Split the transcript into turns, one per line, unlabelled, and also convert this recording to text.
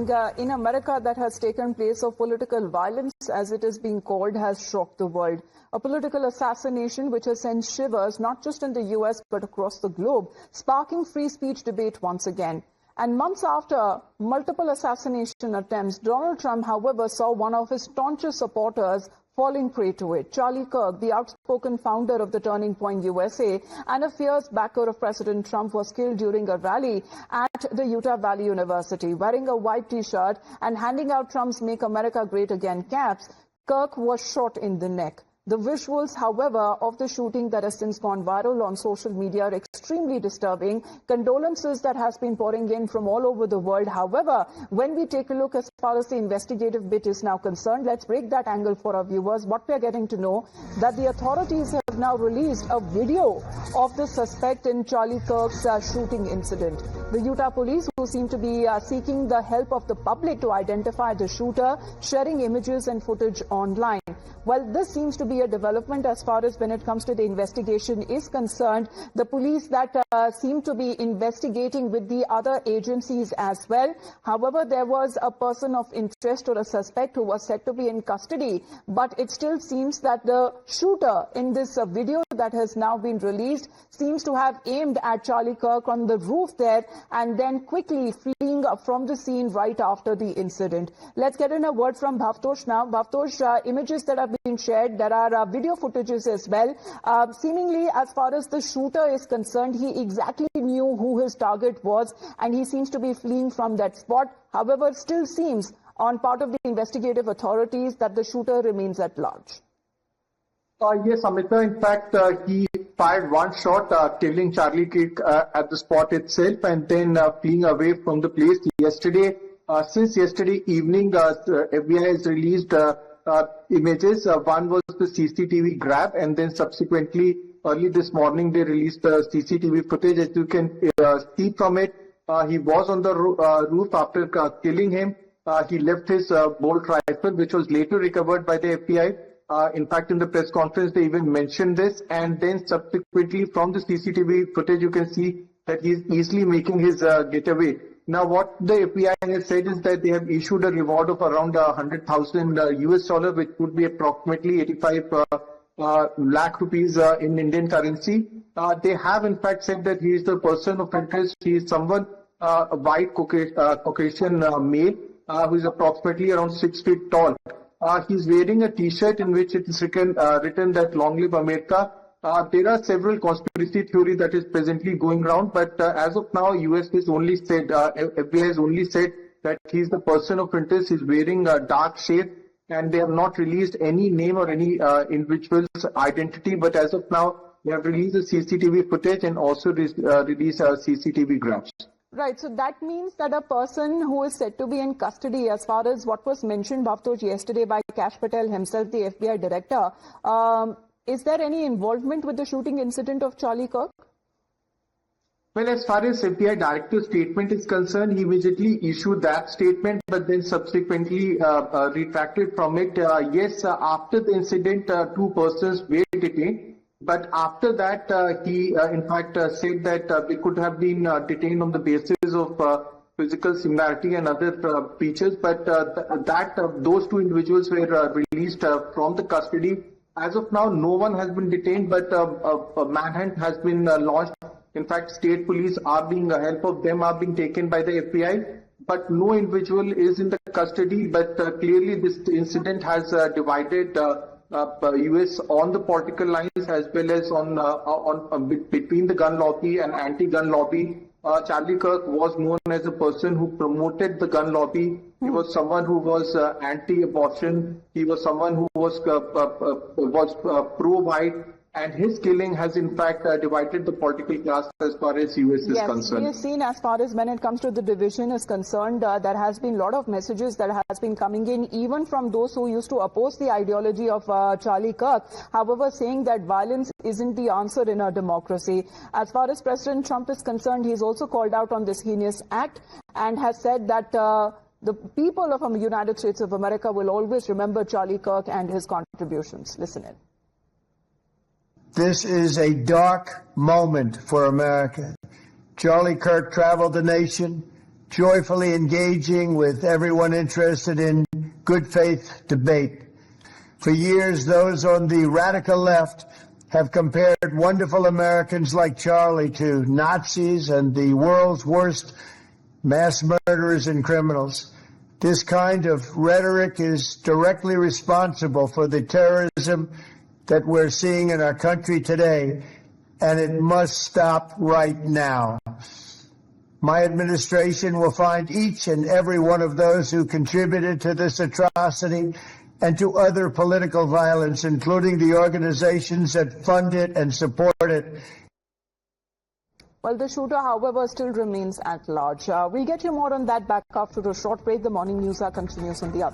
shooting in America that has taken place of political violence, as it is being called, has shocked the world. A political assassination which has sent shivers not just in the US but across the globe, sparking free speech debate once again. And months after multiple assassination attempts, Donald Trump, however, saw one of his staunchest supporters falling prey to it. Charlie Kirk, the outspoken founder of the Turning Point USA and a fierce backer of President Trump, was killed during a rally at the Utah Valley University. Wearing a white T-shirt and handing out Trump's Make America Great Again caps, Kirk was shot in the neck. The visuals, however, of the shooting that has since gone viral on social media are extremely disturbing. Condolences that has been pouring in from all over the world. However, when we take a look as far as the investigative bit is now concerned, let's break that angle for our viewers. What we are getting to know that the authorities have now released a video of the suspect in Charlie Kirk's shooting incident. The Utah police, who seem to be seeking the help of the public to identify the shooter, sharing images and footage online. Well, this seems to be a development as far as when it comes to the investigation is concerned. The police that seem to be investigating with the other agencies as well. However, there was a person of interest or a suspect who was said to be in custody. But it still seems that the shooter in this video that has now been released seems to have aimed at Charlie Kirk on the roof there and then quickly fleeing from the scene right after the incident. Let's get in a word from Bhavtosh now. Bhavtosh, images that have been shared, there are video footages as well. Seemingly, as far as the shooter is concerned, he exactly knew who his target was and he seems to be fleeing from that spot. However, it still seems on part of the investigative authorities that the shooter remains at large.
Yes, Amita. In fact, he fired one shot, killing Charlie Kirk at the spot itself and then fleeing away from the place. Since yesterday evening, FBI has released images. One was the CCTV grab, and then subsequently, early this morning, they released the CCTV footage. As you can see from it, he was on the roof after killing him. He left his bolt rifle, which was later recovered by the FBI. In fact, in the press conference, they even mentioned this. And then subsequently, from the CCTV footage, you can see that he's easily making his getaway. Now, what the FBI has said is that they have issued a reward of around 100,000 US dollar, which would be approximately 85 lakh rupees in Indian currency. They have, in fact, said that he is the person of interest. He is someone, a white Caucasian male, who is approximately around 6 feet tall. He's wearing a T-shirt in which it is written that "Long Live America." There are several conspiracy theories that is presently going around, but as of now, US has only said, FBI has only said that he's the person of interest. He's wearing a dark shade, and they have not released any name or any individual's identity. But as of now, they have released the CCTV footage and also released CCTV grabs.
Right, so that means that a person who is said to be in custody, as far as what was mentioned, Bhavtosh, yesterday by Kash Patel himself, the FBI director, is there any involvement with the shooting incident of Charlie Kirk?
Well, as far as FBI director's statement is concerned, he immediately issued that statement, but then subsequently retracted from it. Yes, after the incident, two persons were detained. But after that, he in fact said that they could have been detained on the basis of physical similarity and other features. But those two individuals were released from the custody. As of now, no one has been detained, but a manhunt has been launched. In fact, state police are being help of them are being taken by the FBI. But no individual is in the custody. But clearly, this incident has divided US on the political lines as well as on between the gun lobby and anti-gun lobby. Charlie Kirk was known as a person who promoted the gun lobby. He was someone who was anti-abortion. He was someone who was pro-white. And his killing has in fact divided the political class as far as US is concerned.
Yes, we have seen as far as when it comes to the division is concerned, there has been a lot of messages that has been coming in, even from those who used to oppose the ideology of Charlie Kirk. However, saying that violence isn't the answer in a democracy. As far as President Trump is concerned, he's also called out on this heinous act and has said that the people of the United States of America will always remember Charlie Kirk and his contributions. Listen in.
This is a dark moment for America. Charlie Kirk traveled the nation joyfully engaging with everyone interested in good faith debate. For years, those on the radical left have compared wonderful Americans like Charlie to Nazis and the world's worst mass murderers and criminals. This kind of rhetoric is directly responsible for the terrorism that we're seeing in our country today, and it must stop right now. My administration will find each and every one of those who contributed to this atrocity and to other political violence, including the organizations that fund it and support it.
Well, the shooter, however, still remains at large. We'll get you more on that back after a short break. The morning news continues on the other.